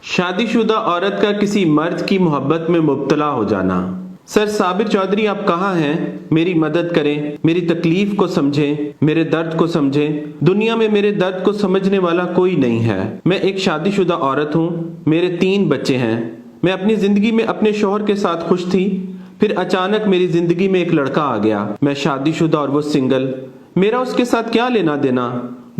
شادی شدہ عورت کا کسی مرد کی محبت میں مبتلا ہو جانا۔ سر صابر چودھری آپ کہاں ہیں؟ میری مدد کریں، میری تکلیف کو سمجھیں، میرے درد کو سمجھیں۔ دنیا میں میرے درد کو سمجھنے والا کوئی نہیں ہے۔ میں ایک شادی شدہ عورت ہوں، میرے 3 بچے ہیں۔ میں اپنی زندگی میں اپنے شوہر کے ساتھ خوش تھی، پھر اچانک میری زندگی میں ایک لڑکا آ گیا۔ میں شادی شدہ اور وہ سنگل۔ میرا اس کے ساتھ کیا لینا دینا؟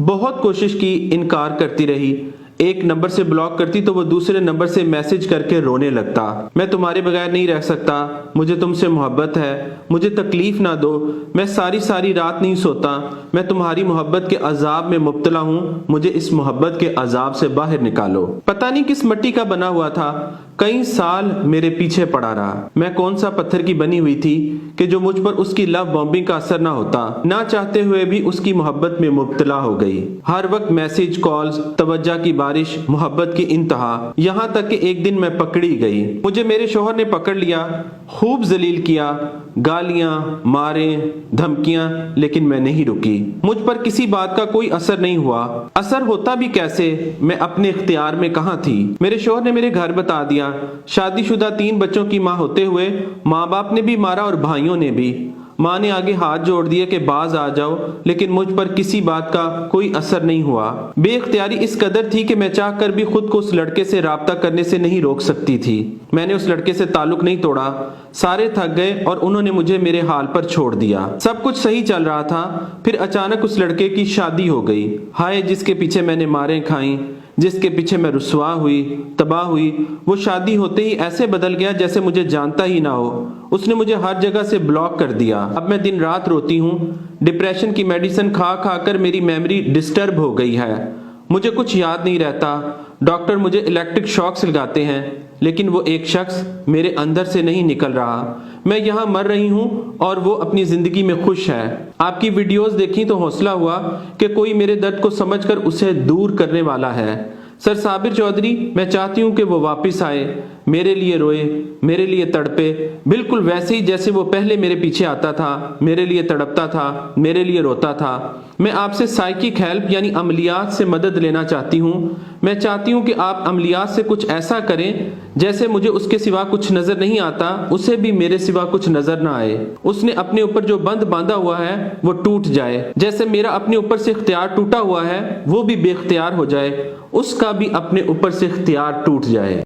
بہت کوشش کی، انکار کرتی رہی۔ ایک نمبر سے بلاک کرتی تو وہ دوسرے نمبر سے میسج کر کے رونے لگتا۔ میں تمہارے بغیر نہیں رہ سکتا، مجھے تم سے محبت ہے، مجھے تکلیف نہ دو، میں ساری رات نہیں سوتا، میں تمہاری محبت کے عذاب میں مبتلا ہوں، مجھے اس محبت کے عذاب سے باہر نکالو۔ پتہ نہیں کس مٹی کا بنا ہوا تھا، کئی سال میرے پیچھے پڑا رہا۔ میں کون سا پتھر کی بنی ہوئی تھی کہ جو مجھ پر اس کی لو بومبنگ کا اثر نہ ہوتا۔ نہ چاہتے ہوئے بھی اس کی محبت میں مبتلا ہو گئی۔ ہر وقت میسج، کالز، توجہ کی بارش، محبت کی انتہا، یہاں تک کہ ایک دن میں پکڑی گئی۔ مجھے میرے شوہر نے پکڑ لیا، خوب ذلیل کیا، گالیاں، مارے، دھمکیاں، لیکن میں نہیں رکی۔ مجھ پر کسی بات کا کوئی اثر نہیں ہوا۔ اثر ہوتا بھی کیسے؟ میں اپنے اختیار میں کہاں تھی؟ میرے شوہر نے میرے گھر بتا دیا۔ شادی شدہ 3 بچوں کی ماں ہوتے ہوئے ماں باپ نے بھی مارا اور بھائیوں نے بھی۔ ماں نے آگے ہاتھ جوڑ دیے کہ باز آ جاؤ، لیکن مجھ پر کسی بات کا کوئی اثر نہیں ہوا۔ بے اختیاری اس قدر تھی کہ میں چاہ کر بھی خود کو اس لڑکے سے رابطہ کرنے سے نہیں روک سکتی تھی۔ میں نے اس لڑکے سے تعلق نہیں توڑا۔ سارے تھک گئے اور انہوں نے مجھے میرے حال پر چھوڑ دیا۔ سب کچھ صحیح چل رہا تھا، پھر اچانک اس لڑکے کی شادی ہو گئی۔ ہائے، جس کے پیچھے میں نے ماریں کھائیں، جس کے پیچھے میں رسوا ہوئی، تباہ ہوئی، وہ شادی ہوتے ہی ایسے بدل گیا جیسے مجھے جانتا ہی نہ ہو۔ اس نے مجھے ہر جگہ سے بلاک کر دیا۔ اب میں دن رات روتی ہوں۔ ڈپریشن کی میڈیسن کھا کھا کر میری میموری ڈسٹرب ہو گئی ہے، مجھے کچھ یاد نہیں رہتا۔ ڈاکٹر مجھے الیکٹرک شاکس لگاتے ہیں، لیکن وہ ایک شخص میرے اندر سے نہیں نکل رہا۔ میں یہاں مر رہی ہوں اور وہ اپنی زندگی میں خوش ہے۔ آپ کی ویڈیوز دیکھی تو حوصلہ ہوا کہ کوئی میرے درد کو سمجھ کر اسے دور کرنے والا ہے۔ سر صابر چودھری، میں چاہتی ہوں کہ وہ واپس آئے، میرے لیے روئے، میرے لیے تڑپے، بالکل ویسے ہی جیسے وہ پہلے میرے پیچھے آتا تھا، میرے لیے تڑپتا تھا، میرے لیے روتا تھا۔ میں آپ سے سائیکک ہیلپ یعنی عملیات سے مدد لینا چاہتی ہوں۔ میں چاہتی ہوں کہ آپ عملیات سے کچھ ایسا کریں جیسے مجھے اس کے سوا کچھ نظر نہیں آتا، اسے بھی میرے سوا کچھ نظر نہ آئے۔ اس نے اپنے اوپر جو بند باندھا ہوا ہے وہ ٹوٹ جائے، جیسے میرا اپنے اوپر سے اختیار ٹوٹا ہوا ہے وہ بھی بے اختیار ہو جائے، اس کا بھی اپنے اوپر سے اختیار ٹوٹ جائے۔